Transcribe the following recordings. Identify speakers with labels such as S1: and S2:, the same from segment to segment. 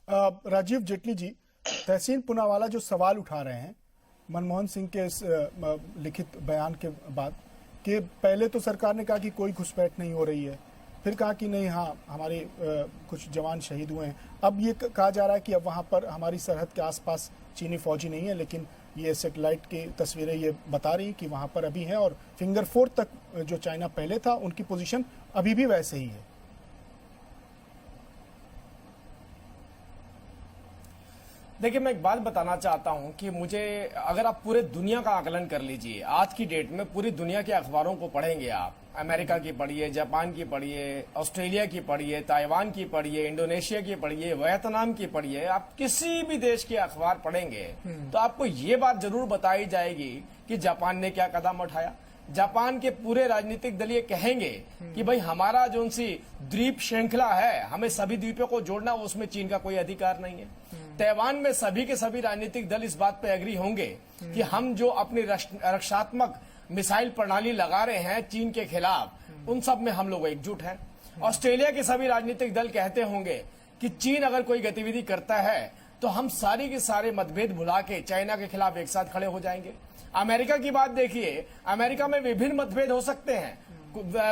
S1: राजीव जेटली जी, तहसीन पूनावाला जो सवाल उठा रहे हैं मनमोहन सिंह के इस लिखित बयान के बाद कि पहले तो सरकार ने कहा कि कोई घुसपैठ नहीं हो रही है, फिर कहा कि नहीं, हाँ हमारे कुछ जवान शहीद हुए हैं। अब ये कहा जा रहा है कि अब वहां पर हमारी सरहद के आसपास चीनी फौजी नहीं है, लेकिन ये सैटेलाइट की तस्वीरें ये बता रही कि वहां पर अभी हैं और फिंगर 4 तक जो चाइना पहले था उनकी पोजीशन अभी भी वैसे ही है।
S2: देखिए, मैं एक बात बताना चाहता हूं कि मुझे, अगर आप पूरे दुनिया का आकलन कर लीजिए, आज की डेट में पूरी दुनिया के अखबारों को पढ़ेंगे आप, अमेरिका की पढ़िए, जापान की पढ़िए, ऑस्ट्रेलिया की पढ़िए, ताइवान की पढ़िए, इंडोनेशिया की पढ़िए, वियतनाम की पढ़िए, आप किसी भी देश के अखबार पढ़ेंगे तो आपको ये बात जरूर बताई जाएगी कि जापान ने क्या कदम उठाया। जापान के पूरे राजनीतिक दल ये कहेंगे कि भाई हमारा जो उनसी द्वीप श्रृंखला है, हमें सभी द्वीपों को जोड़ना, उसमें चीन का कोई अधिकार नहीं है। ताइवान में सभी के सभी राजनीतिक दल इस बात पे एग्री होंगे कि हम जो अपनी रक्षात्मक मिसाइल प्रणाली लगा रहे हैं चीन के खिलाफ, उन सब में हम लोग एकजुट हैं। ऑस्ट्रेलिया के सभी राजनीतिक दल कहते होंगे कि चीन अगर कोई गतिविधि करता है तो हम सारी के सारे मतभेद भुला के चाइना के खिलाफ एक साथ खड़े हो जाएंगे। अमेरिका की बात देखिए, अमेरिका में विभिन्न मतभेद हो सकते हैं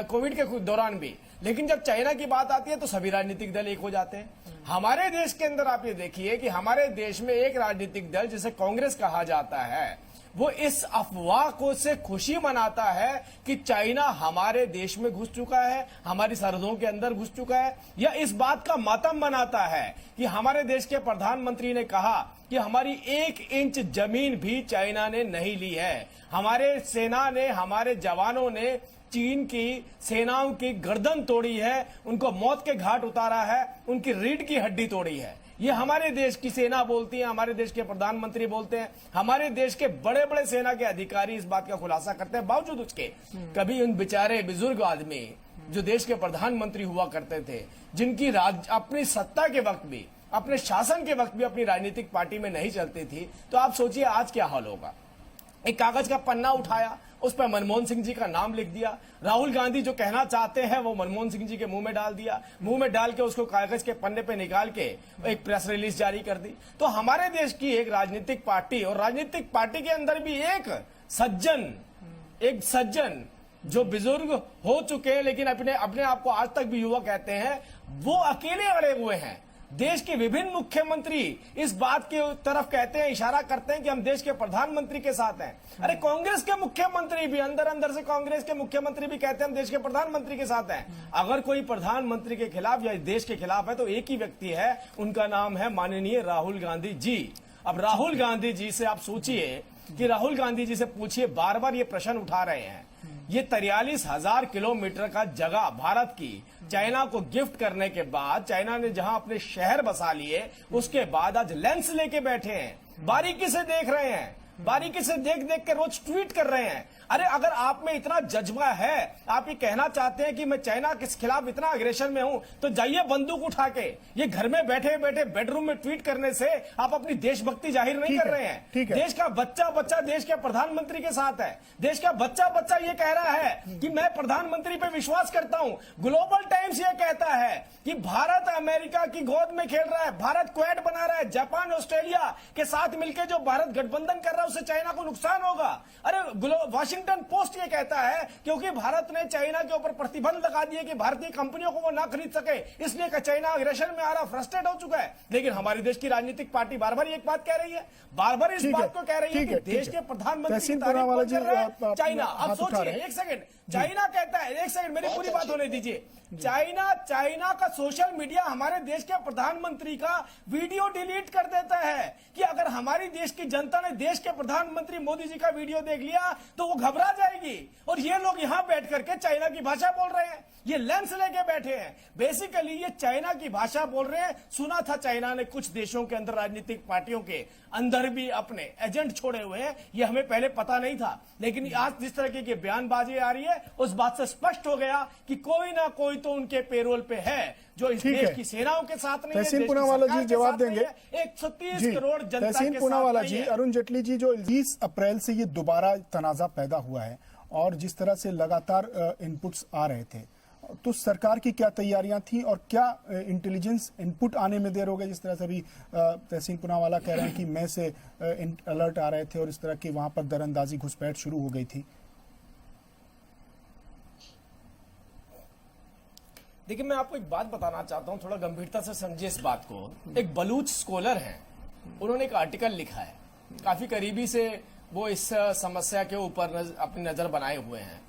S2: कोविड के दौरान भी, लेकिन जब चाइना की बात आती है तो सभी राजनीतिक दल एक हो जाते हैं। हमारे देश के अंदर आप ये देखिए कि हमारे देश में एक राजनीतिक दल जिसे कांग्रेस कहा जाता है, वो इस अफवाह को से खुशी मनाता है कि चाइना हमारे देश में घुस चुका है, हमारी सरहदों के अंदर घुस चुका है, या इस बात का मातम मनाता है कि हमारे देश के प्रधानमंत्री ने कहा कि हमारी 1 इंच जमीन भी चाइना ने नहीं ली है। हमारे सेना ने, हमारे जवानों ने चीन की सेनाओं की गर्दन तोड़ी है, उनको मौत के घाट उतारा है, उनकी रीढ़ की हड्डी तोड़ी है। ये हमारे देश की सेना बोलती है, हमारे देश के प्रधानमंत्री बोलते हैं, हमारे देश के बड़े बड़े सेना के अधिकारी इस बात का खुलासा करते हैं। बावजूद उसके कभी उन बेचारे बुजुर्ग आदमी जो देश के प्रधानमंत्री हुआ करते थे, जिनकी अपनी सत्ता के वक्त भी, अपने शासन के वक्त भी अपनी राजनीतिक पार्टी में नहीं चलती थी, तो आप सोचिए आज क्या हाल होगा। एक कागज का पन्ना उठाया, उस पर मनमोहन सिंह जी का नाम लिख दिया, राहुल गांधी जो कहना चाहते हैं वो मनमोहन सिंह जी के मुंह में डाल दिया, मुंह में डाल के उसको कागज के पन्ने पे निकाल के एक प्रेस रिलीज जारी कर दी। तो हमारे देश की एक राजनीतिक पार्टी, और राजनीतिक पार्टी के अंदर भी एक सज्जन जो बुजुर्ग हो चुके हैं लेकिन अपने आप को आज तक भी युवा कहते हैं, वो अकेले अड़े हुए हैं। देश के विभिन्न मुख्यमंत्री इस बात की तरफ कहते हैं, इशारा करते हैं कि हम देश के प्रधानमंत्री के साथ हैं। अरे कांग्रेस के मुख्यमंत्री भी अंदर से कांग्रेस के मुख्यमंत्री भी कहते हैं हम देश के प्रधानमंत्री के साथ हैं। अगर कोई प्रधानमंत्री के खिलाफ या देश के खिलाफ है तो एक ही व्यक्ति है, उनका नाम है माननीय राहुल गांधी जी। अब राहुल गांधी जी से आप सोचिए कि राहुल गांधी जी से पूछिए, बार बार ये प्रश्न उठा रहे हैं, ये 43,000 किलोमीटर का जगह भारत की चाइना को गिफ्ट करने के बाद, चाइना ने जहां अपने शहर बसा लिए, उसके बाद आज लेंस लेके बैठे हैं, बारीकी से देख रहे हैं, बारीकी से देख देख के रोज ट्वीट कर रहे हैं। अरे अगर आप में इतना जज्बा है, आप ये कहना चाहते हैं कि मैं चाइना के खिलाफ इतना अग्रेशन में हूं, तो जाइए बंदूक उठा के, ये घर में बैठे बैठे बेडरूम में ट्वीट करने से आप अपनी देशभक्ति जाहिर नहीं कर रहे हैं। देश का बच्चा देश के प्रधानमंत्री के साथ है, देश का बच्चा ये कह रहा है कि मैं प्रधानमंत्री पे विश्वास करता हूं। ग्लोबल टाइम्स ये कहता है कि भारत अमेरिका की गोद में खेल रहा है, भारत क्वाड बना रहा है, जापान ऑस्ट्रेलिया के साथ मिलकर जो भारत गठबंधन कर रहा है उससे चाइना को नुकसान होगा। अरे वाशिंगटन पोस्ट ये कहता है क्योंकि भारत ने चाइना के ऊपर प्रतिबंध लगा दिए कि भारतीय कंपनियों को वो ना खरीद सके, इसलिए चाइना अग्रेशन में आ रहा, फ्रस्ट्रेट हो चुका है। लेकिन हमारे देश की राजनीतिक पार्टी बार बार एक बात कह रही है, बार बार इस बात को कह रही है कि देश के प्रधानमंत्री की तारीफ कर रहा है चाइना। अब सोचिए, एक सेकंड, चाइना कहता है, एक सेकंड मेरी पूरी बात होने दीजिए। चाइना का सोशल मीडिया हमारे देश के प्रधानमंत्री का वीडियो डिलीट कर देता है कि अगर हमारी देश की जनता ने देश के प्रधानमंत्री मोदी जी का वीडियो देख लिया तो वो घबरा जाएगी। और ये लोग यहां बैठ करके चाइना की भाषा बोल रहे हैं, ये लेंस लेके बैठे हैं, बेसिकली ये चाइना की भाषा बोल रहे हैं। सुना था चाइना ने कुछ देशों के अंदर राजनीतिक पार्टियों के अंदर भी अपने एजेंट छोड़े हुए हैं, ये हमें पहले पता नहीं था, लेकिन आज जिस तरह की बयानबाजी आ रही है उस बात से स्पष्ट हो गया कि कोई ना कोई तो उनके पेरोल पे है जो इस देश की सेनाओं के साथ नहीं है।
S1: तहसीन पूनावाला जी जवाब देंगे।
S2: 130 करोड़ जनता के
S1: तहसीन पूनावाला जी, अरुण जेटली जी, जो 20 अप्रैल से ये दोबारा तनाजा पैदा हुआ है और जिस तरह से लगातार इनपुट्स आ रहे थे तो सरकार की क्या तैयारियां थी और क्या इंटेलिजेंस इनपुट आने में देर हो गई? जिस तरह से अभी तहसीन पूनावाला कह रहे हैं कि मई से अलर्ट आ रहे थे और इस तरह की वहां पर दरअंदाजी घुसपैठ शुरू हो गई थी।
S2: देखिए, मैं आपको एक बात बताना चाहता हूं, थोड़ा गंभीरता से समझिए इस बात को। एक बलूच स्कॉलर हैं, उन्होंने एक आर्टिकल लिखा है, काफी करीबी से वो इस समस्या के ऊपर अपनी नजर बनाए हुए हैं।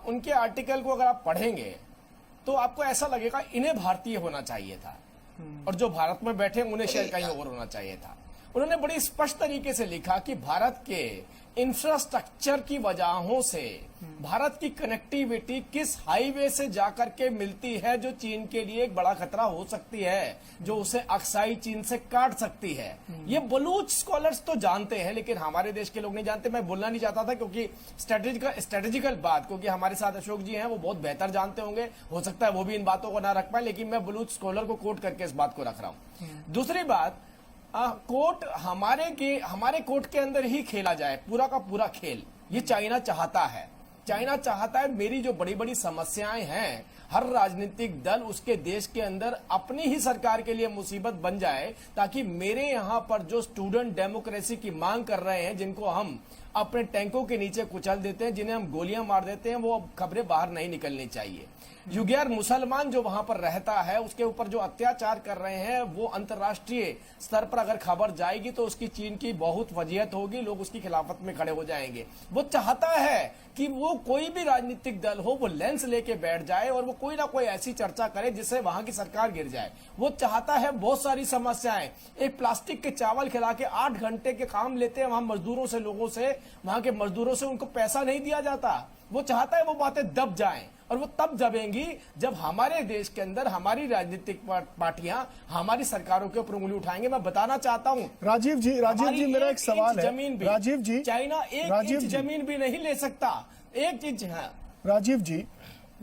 S2: उनके आर्टिकल को अगर आप पढ़ेंगे तो आपको ऐसा लगेगा इन्हें भारतीय होना चाहिए था और जो भारत में बैठे उन्हें शायद कहीं और होना चाहिए था। उन्होंने बड़ी स्पष्ट तरीके से लिखा कि भारत के इंफ्रास्ट्रक्चर की वजहों से भारत की कनेक्टिविटी किस हाईवे से जाकर के मिलती है जो चीन के लिए एक बड़ा खतरा हो सकती है, जो उसे अक्साई चीन से काट सकती है। ये बलूच स्कॉलर्स तो जानते हैं, लेकिन हमारे देश के लोग नहीं जानते। मैं बोलना नहीं चाहता था क्योंकि स्ट्रेटेजिकल बात, क्योंकि हमारे साथ अशोक जी हैं, वो बहुत बेहतर जानते होंगे, हो सकता है वो भी इन बातों को ना रख पाए, लेकिन मैं बलूच स्कॉलर को कोट करके इस बात को रख रहा हूं। दूसरी बात, कोर्ट हमारे कोर्ट के अंदर ही खेला जाए पूरा का पूरा खेल, ये चाइना चाहता है। चाइना चाहता है मेरी जो बड़ी बड़ी समस्याएं हैं, हर राजनीतिक दल उसके देश के अंदर अपनी ही सरकार के लिए मुसीबत बन जाए, ताकि मेरे यहां पर जो स्टूडेंट डेमोक्रेसी की मांग कर रहे हैं, जिनको हम अपने टैंकों के नीचे कुचल देते हैं, जिन्हें हम गोलियां मार देते हैं, वो अब खबरें बाहर नहीं निकलनी चाहिए। युगयार मुसलमान जो वहां पर रहता है, उसके ऊपर जो अत्याचार कर रहे हैं, वो अंतर्राष्ट्रीय स्तर पर अगर खबर जाएगी तो उसकी चीन की बहुत वजहियत होगी, लोग उसकी खिलाफत में खड़े हो जाएंगे। वो चाहता है कि वो कोई भी राजनीतिक दल हो, वो लेंस लेके बैठ जाए और वो कोई ना कोई ऐसी चर्चा करे जिससे वहां की सरकार गिर जाए। वो चाहता है बहुत सारी समस्याएं, एक प्लास्टिक के चावल खिला के 8 घंटे के काम लेते हैं वहां मजदूरों से, लोगों से, वहां के मजदूरों से, उनको पैसा नहीं दिया जाता। वो चाहता है वो बातें दब जाएं, और वो तब दबेंगी जब हमारे देश के अंदर हमारी राजनीतिक पार्टियां हमारी सरकारों के ऊपर उंगली उठाएंगे। मैं बताना चाहता हूं
S1: राजीव जी, मेरा एक सवाल है।
S2: जमीन भी,
S1: राजीव जी,
S2: चाइना एक इंच जमीन भी नहीं ले सकता, एक इंच है।
S1: राजीव जी,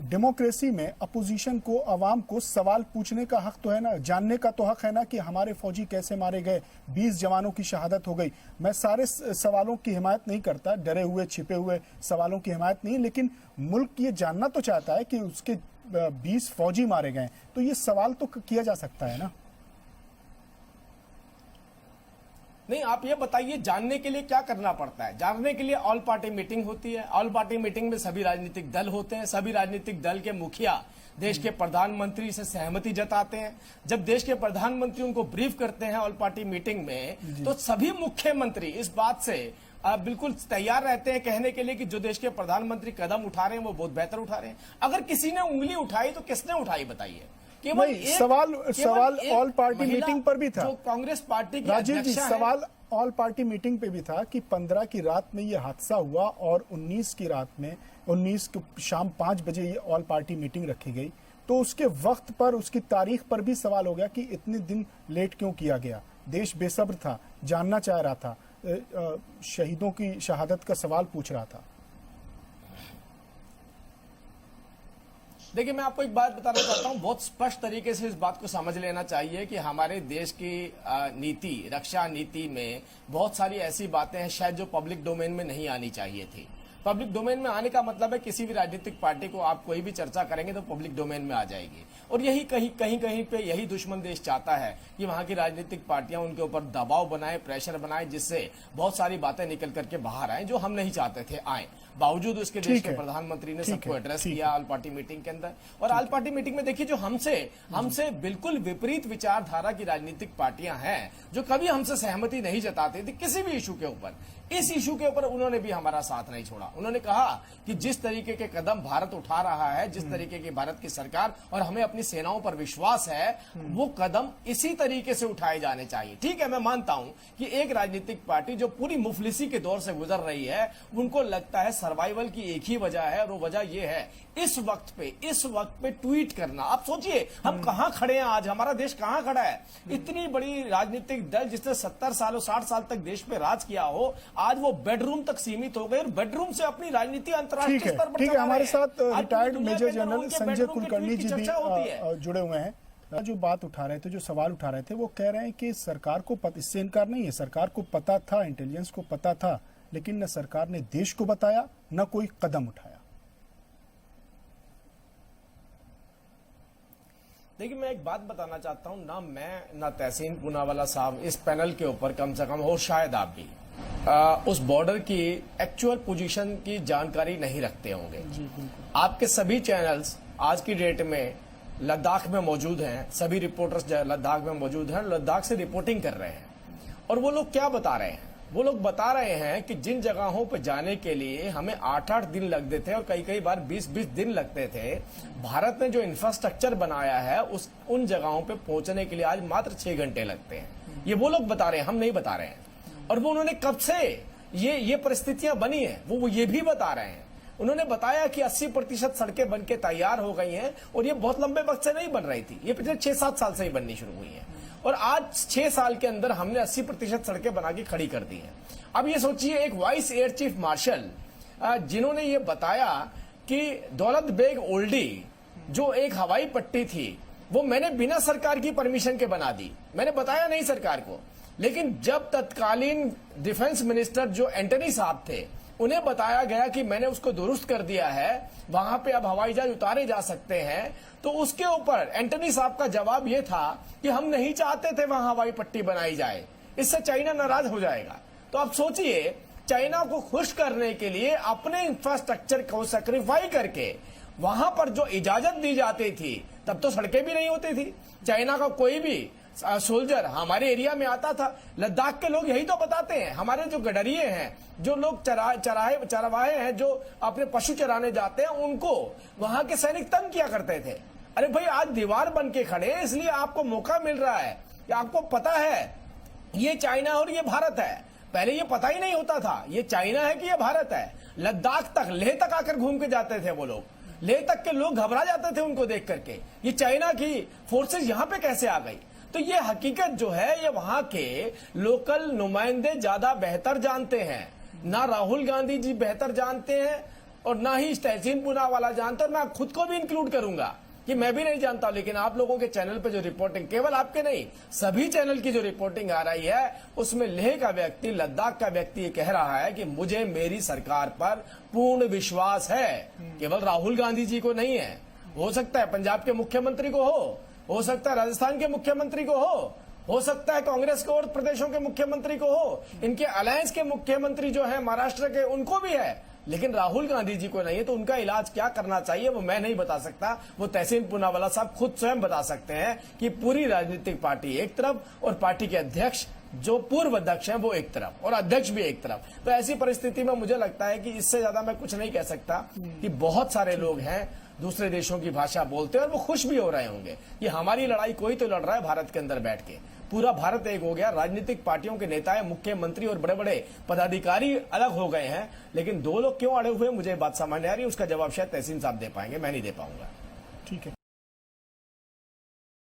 S1: डेमोक्रेसी में अपोजिशन को, अवाम को सवाल पूछने का हक तो है ना, जानने का तो हक है ना कि हमारे फौजी कैसे मारे गए, 20 जवानों की शहादत हो गई। मैं सारे सवालों की हिमायत नहीं करता, डरे हुए छिपे हुए सवालों की हिमायत नहीं, लेकिन मुल्क ये जानना तो चाहता है कि उसके 20 फौजी मारे गए, तो ये सवाल तो किया जा सकता है ना।
S2: नहीं, आप ये बताइए जानने के लिए क्या करना पड़ता है? जानने के लिए ऑल पार्टी मीटिंग होती है, ऑल पार्टी मीटिंग में सभी राजनीतिक दल होते हैं, सभी राजनीतिक दल के मुखिया देश के प्रधानमंत्री से सहमति जताते हैं। जब देश के प्रधानमंत्री उनको ब्रीफ करते हैं ऑल पार्टी मीटिंग में, तो सभी मुख्यमंत्री इस बात से बिल्कुल तैयार रहते हैं कहने के लिए कि जो देश के प्रधानमंत्री कदम उठा रहे हैं वो बहुत बेहतर उठा रहे हैं। अगर किसी ने उंगली उठाई तो किसने उठाई बताइए?
S1: केवल सवाल ऑल पार्टी मीटिंग पर भी था,
S2: जो कांग्रेस पार्टी की
S1: राजीव जी, सवाल ऑल पार्टी मीटिंग पे भी था कि 15 की रात में ये हादसा हुआ और 19 की रात में, 19 को शाम 5 बजे ये ऑल पार्टी मीटिंग रखी गई, तो उसके वक्त पर, उसकी तारीख पर भी सवाल हो गया कि इतने दिन लेट क्यों किया गया। देश बेसब्र था, जानना चाह रहा था, शहीदों की शहादत का सवाल पूछ रहा था।
S2: देखिए, मैं आपको एक बात बताना चाहता हूं, बहुत स्पष्ट तरीके से इस बात को समझ लेना चाहिए कि हमारे देश की नीति, रक्षा नीति में बहुत सारी ऐसी बातें हैं शायद जो पब्लिक डोमेन में नहीं आनी चाहिए थी। पब्लिक डोमेन में आने का मतलब है किसी भी राजनीतिक पार्टी को आप कोई भी चर्चा करेंगे तो पब्लिक डोमेन में आ जाएगी, और यही कहीं पे यही दुश्मन देश चाहता है कि वहां की राजनीतिक पार्टियां उनके ऊपर दबाव बनाए, प्रेशर बनाए, जिससे बहुत सारी बातें निकल करके बाहर आए जो हम नहीं चाहते थे आए। बावजूद उसके देश के प्रधानमंत्री ने सबको एड्रेस किया ऑल पार्टी मीटिंग के अंदर, और ऑल पार्टी मीटिंग में देखिए जो हमसे बिल्कुल विपरीत विचारधारा की राजनीतिक पार्टियां हैं, जो कभी हमसे सहमति नहीं जताती थी किसी भी इशू के ऊपर, इस इशू के ऊपर उन्होंने भी हमारा साथ नहीं छोड़ा। उन्होंने कहा कि जिस तरीके के कदम भारत उठा रहा है, जिस तरीके की भारत की सरकार और हमें अपनी सेनाओं पर विश्वास है, वो कदम इसी तरीके से उठाए जाने चाहिए। ठीक है, मैं मानता हूं कि एक राजनीतिक पार्टी जो पूरी मुफलिसी के दौर से गुजर रही है, उनको लगता है सर्वाइवल की एक ही वजह है, और वो वजह ये है इस वक्त पे ट्वीट करना। आप सोचिए हम कहां खड़े हैं आज, हमारा देश कहां खड़ा है। इतनी बड़ी राजनीतिक दल जिसने 70 सालों 60 साल तक देश पे राज किया हो, आज वो बेडरूम तक सीमित हो गए और बेडरूम से अपनी राजनीति अंतर्राष्ट्रीय स्तर पर।
S1: ठीक है, हमारे साथ retired major general Sanjay Kulkarni ji भी जुड़े हुए हैं। जो बात उठा रहे थे, जो सवाल उठा रहे थे, वो कह रहे हैं कि सरकार को इससे इनकार नहीं है, सरकार को पता था, इंटेलिजेंस को पता था, लेकिन न सरकार ने देश को बताया, न कोई कदम उठाया।
S2: देखिए, मैं एक बात बताना चाहता हूं, ना मैं ना तहसीन पूनावाला साहब इस पैनल के ऊपर कम से कम, और शायद आप भी उस बॉर्डर की एक्चुअल पोजीशन की जानकारी नहीं रखते होंगे।
S1: जी बिल्कुल।
S2: आपके सभी चैनल्स आज की डेट में लद्दाख में मौजूद हैं, सभी रिपोर्टर्स लद्दाख में मौजूद हैं, लद्दाख से रिपोर्टिंग कर रहे हैं। और वो लोग क्या बता रहे हैं? वो लोग बता रहे हैं कि जिन जगहों पर जाने के लिए हमें 8-8 दिन लगते थे और कई बार 20-20 दिन लगते थे, भारत ने जो इंफ्रास्ट्रक्चर बनाया है उन जगहों पे पहुंचने के लिए आज मात्र 6 घंटे लगते हैं। ये वो लोग बता रहे हैं, हम नहीं बता रहे हैं। और वो उन्होंने कब से ये परिस्थितियां बनी है वो ये भी बता रहे हैं। उन्होंने बताया कि 80% सड़कें बनके तैयार हो गई हैं और ये बहुत लंबे वक्त से नहीं बन रही थी, ये पिछले 6-7 साल से ही बननी शुरू हुई है। और आज 6 साल के अंदर हमने 80% सड़कें बना के खड़ी कर दी हैं। अब ये सोचिए, एक वाइस एयर चीफ मार्शल जिन्होंने ये बताया कि दौलत बेग ओल्डी जो एक हवाई पट्टी थी वो मैंने बिना सरकार की परमिशन के बना दी, मैंने बताया नहीं सरकार को। लेकिन जब तत्कालीन डिफेंस मिनिस्टर जो एंटनी साहब थे उन्हें बताया गया कि मैंने उसको दुरुस्त कर दिया है, वहां पे अब हवाई जहाज उतारे जा सकते हैं, तो उसके ऊपर एंटनी साहब का जवाब यह था कि हम नहीं चाहते थे वहां हवाई पट्टी बनाई जाए, इससे चाइना नाराज हो जाएगा। तो आप सोचिए, चाइना को खुश करने के लिए अपने इंफ्रास्ट्रक्चर को सेक्रीफाई करके वहां पर जो इजाजत दी जाती थी, तब तो सड़कें भी नहीं होती थी। चाइना का कोई भी सोल्जर हमारे एरिया में आता था। लद्दाख के लोग यही तो बताते हैं, हमारे जो गडरिये हैं, जो लोग चरवाहे हैं, जो अपने पशु चराने जाते हैं, उनको वहां के सैनिक तंग किया करते थे। अरे भाई, आज दीवार बन के खड़े, इसलिए आपको मौका मिल रहा है कि आपको पता है ये चाइना और ये भारत है। पहले ये पता ही नहीं होता था ये चाइना है कि ये भारत है। लद्दाख तक, लेह तक आकर घूम के जाते थे वो लोग, लेह तक के लोग घबरा जाते थे उनको देख करके, ये चाइना की फोर्सेस यहां पे कैसे आ गई। तो ये हकीकत जो है, ये वहां के लोकल नुमाइंदे ज्यादा बेहतर जानते हैं। ना राहुल गांधी जी बेहतर जानते हैं और ना ही तहसीन पूनावाला जानते, और मैं खुद को भी इंक्लूड करूंगा कि मैं भी नहीं जानता। लेकिन आप लोगों के चैनल पे जो रिपोर्टिंग, केवल आपके नहीं, सभी चैनल की जो रिपोर्टिंग आ रही है, उसमें लेह का व्यक्ति, लद्दाख का व्यक्ति ये कह रहा है कि मुझे मेरी सरकार पर पूर्ण विश्वास है। केवल राहुल गांधी जी को नहीं है, हो सकता है पंजाब के मुख्यमंत्री को हो सकता है राजस्थान के मुख्यमंत्री को हो सकता है कांग्रेस के और प्रदेशों के मुख्यमंत्री को हो, इनके अलायंस के मुख्यमंत्री जो है महाराष्ट्र के, उनको भी है, लेकिन राहुल गांधी जी को नहीं है। तो उनका इलाज क्या करना चाहिए वो मैं नहीं बता सकता, वो तहसीन पूनावाला साहब खुद स्वयं बता सकते हैं कि पूरी राजनीतिक पार्टी एक तरफ और पार्टी के अध्यक्ष जो पूर्व अध्यक्ष हैं वो एक तरफ और अध्यक्ष भी एक तरफ। तो ऐसी परिस्थिति में मुझे लगता है कि इससे ज्यादा मैं कुछ नहीं कह सकता कि बहुत सारे लोग हैं दूसरे देशों की भाषा बोलते हैं और वो खुश भी हो रहे होंगे कि हमारी लड़ाई कोई तो लड़ रहा है भारत के अंदर बैठ के। पूरा भारत एक हो गया, राजनीतिक पार्टियों के नेताएं, मुख्यमंत्री और बड़े बड़े पदाधिकारी अलग हो गए हैं, लेकिन दो लोग क्यों अड़े हुए मुझे बात समझ नहीं आ रही। उसका जवाब शायद तहसीन साहब दे पाएंगे, मैं नहीं दे पाऊंगा।
S1: ठीक है।